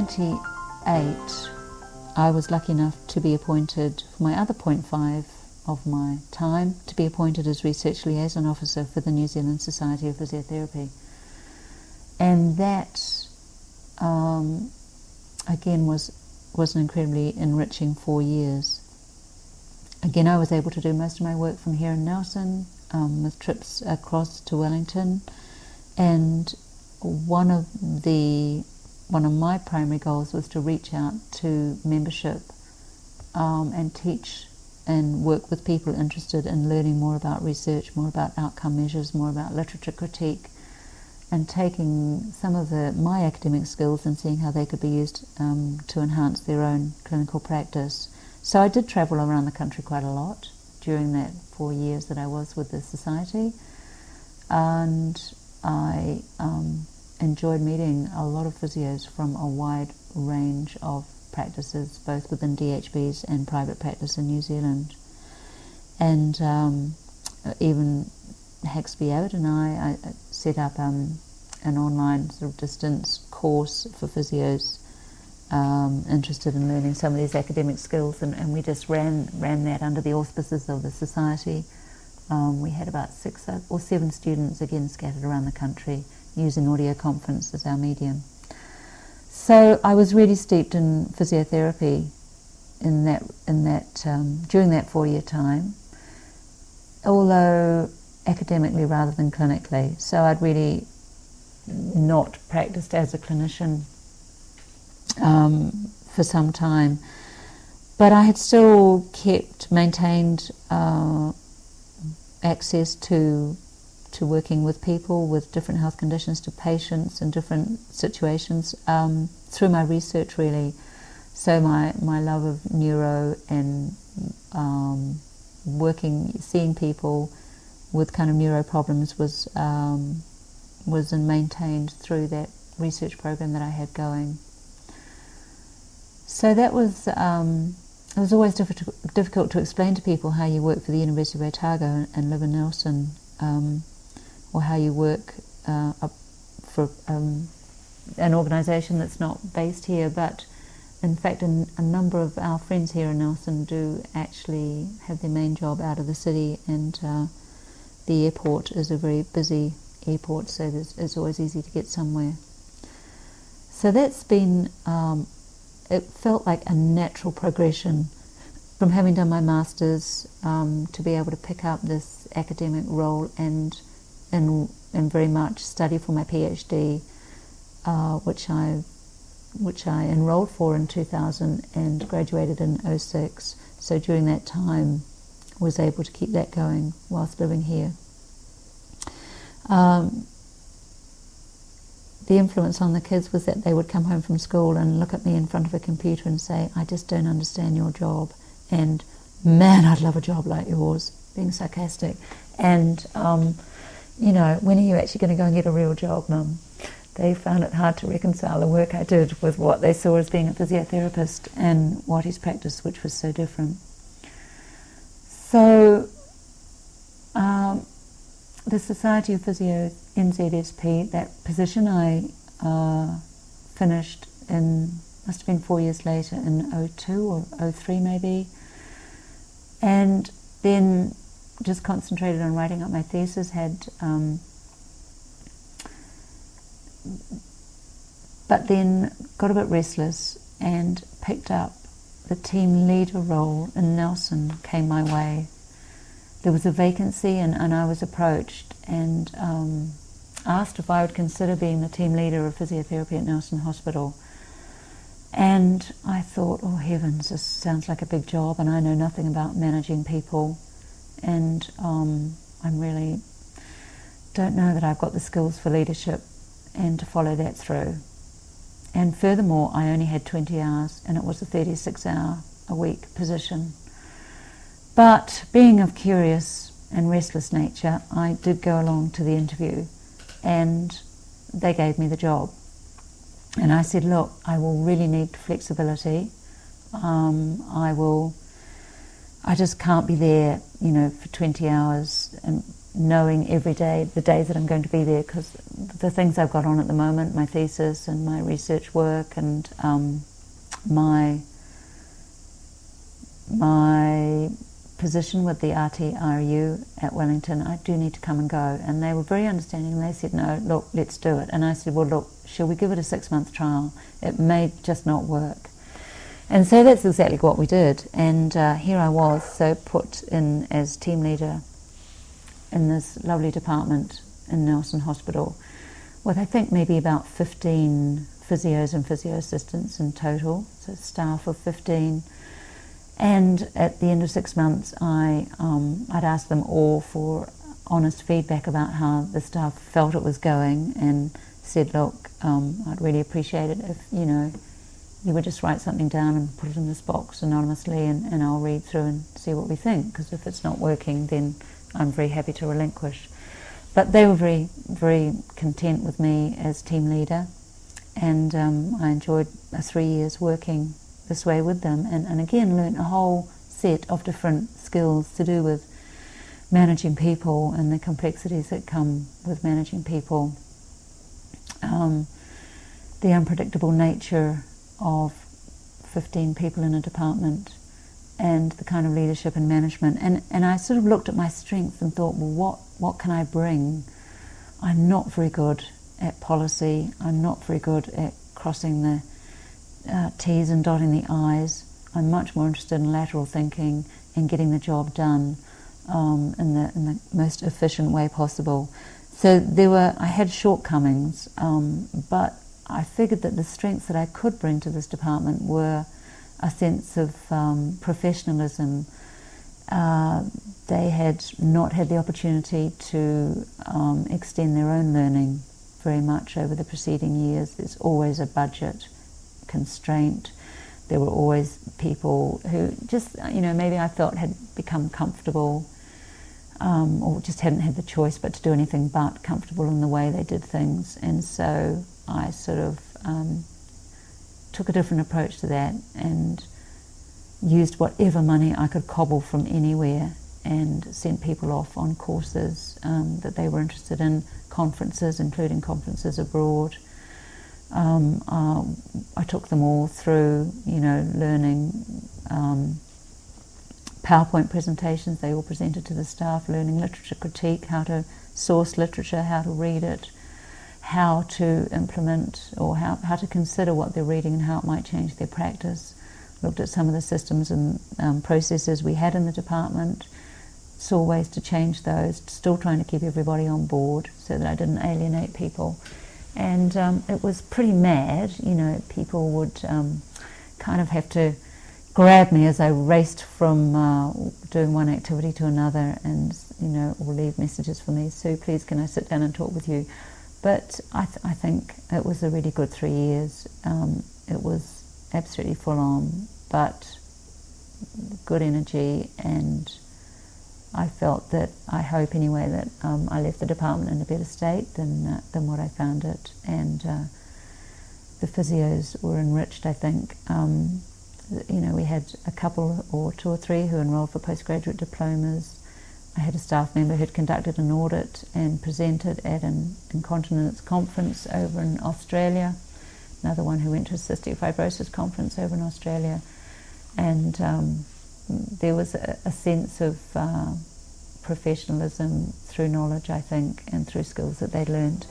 98, I was lucky enough to be appointed for my other 0.5 of my time to be appointed as Research Liaison Officer for the New Zealand Society of Physiotherapy. And that, again, was an incredibly enriching 4 years. Again, I was able to do most of my work from here in Nelson, with trips across to Wellington, and one of my primary goals was to reach out to membership and teach and work with people interested in learning more about research, more about outcome measures, more about literature critique, and taking some of my academic skills and seeing how they could be used to enhance their own clinical practice. So I did travel around the country quite a lot during that 4 years that I was with the society, and I enjoyed meeting a lot of physios from a wide range of practices, both within DHBs and private practice in New Zealand. And even Haxby Abbott and I set up an online sort of distance course for physios interested in learning some of these academic skills, and we just ran that under the auspices of the society. We had about 6 or 7 students, again scattered around the country, using audio conference as our medium. So I was really steeped in physiotherapy in that during that 4-year time, although academically rather than clinically. So I'd really not practiced as a clinician for some time, but I had still maintained access to working with people with different health conditions, to patients in different situations, through my research really. So my love of neuro and seeing people with kind of neuro problems was maintained through that research program that I had going. So that was, it was always difficult to explain to people how you work for the University of Otago and live in Nelson, or how you work for an organisation that's not based here. But in fact, a number of our friends here in Nelson do actually have their main job out of the city, and the airport is a very busy airport, so it's always easy to get somewhere. So that's been, it felt like a natural progression from having done my master's to be able to pick up this academic role and very much study for my PhD, which I enrolled for in 2000 and graduated in 2006. So during that time, was able to keep that going whilst living here. The influence on the kids was that they would come home from school and look at me in front of a computer and say, "I just don't understand your job," and "Man, I'd love a job like yours," being sarcastic. And you know, "When are you actually going to go and get a real job, Mum?" They found it hard to reconcile the work I did with what they saw as being a physiotherapist and what he's practiced, which was so different. So the Society of Physio, NZSP, that position I finished in, must have been 4 years later, in 2002 or 2003 maybe, and then just concentrated on writing up my thesis, but then got a bit restless and picked up the team leader role in Nelson, came my way. There was a vacancy, and I was approached and asked if I would consider being the team leader of physiotherapy at Nelson Hospital. And I thought, oh heavens, this sounds like a big job, and I know nothing about managing people, and I really don't know that I've got the skills for leadership and to follow that through. And furthermore, I only had 20 hours, and it was a 36-hour-a-week position. But being of curious and restless nature, I did go along to the interview, and they gave me the job. And I said, look, I will really need flexibility. I just can't be there, you know, for 20 hours, and knowing every day, the days that I'm going to be there, because the things I've got on at the moment, my thesis and my research work and my position with the RTRU at Wellington, I do need to come and go. And they were very understanding, and they said, no, look, let's do it. And I said, well, look, shall we give it a 6-month trial? It may just not work. And so that's exactly what we did. And here I was, so put in as team leader in this lovely department in Nelson Hospital, with I think maybe about 15 physios and physio assistants in total, so staff of 15. And at the end of 6 months, I'd asked them all for honest feedback about how the staff felt it was going, and said, look, I'd really appreciate it if, you would just write something down and put it in this box anonymously, and I'll read through and see what we think, because if it's not working, then I'm very happy to relinquish. But they were very, very content with me as team leader, and I enjoyed 3 years working this way with them, and again learnt a whole set of different skills to do with managing people and the complexities that come with managing people, the unpredictable nature of 15 people in a department, and the kind of leadership and management. And I sort of looked at my strengths and thought, well, what can I bring? I'm not very good at policy. I'm not very good at crossing the T's and dotting the I's. I'm much more interested in lateral thinking and getting the job done in the most efficient way possible. So I had shortcomings, but I figured that the strengths that I could bring to this department were a sense of professionalism. They had not had the opportunity to extend their own learning very much over the preceding years. There's always a budget constraint. There were always people who just, maybe I felt had become comfortable, or just hadn't had the choice but to do anything but comfortable in the way they did things. And so I sort of took a different approach to that and used whatever money I could cobble from anywhere and sent people off on courses that they were interested in, conferences, including conferences abroad. I took them all through, learning PowerPoint presentations. They all presented to the staff, learning literature critique, how to source literature, how to read it, how to implement or how to consider what they're reading and how it might change their practice. Looked at some of the systems and processes we had in the department, saw ways to change those, still trying to keep everybody on board so that I didn't alienate people. And it was pretty mad, people would kind of have to grab me as I raced from doing one activity to another, and or leave messages for me, Sue, please can I sit down and talk with you? But I think it was a really good 3 years. It was absolutely full on, but good energy, and I felt that, I hope anyway, that I left the department in a better state than what I found it. And the physios were enriched, I think. We had a couple or two or three who enrolled for postgraduate diplomas. I had a staff member who'd conducted an audit and presented at an incontinence conference over in Australia. Another one who went to a cystic fibrosis conference over in Australia. And there was a sense of professionalism through knowledge, I think, and through skills that they'd learned.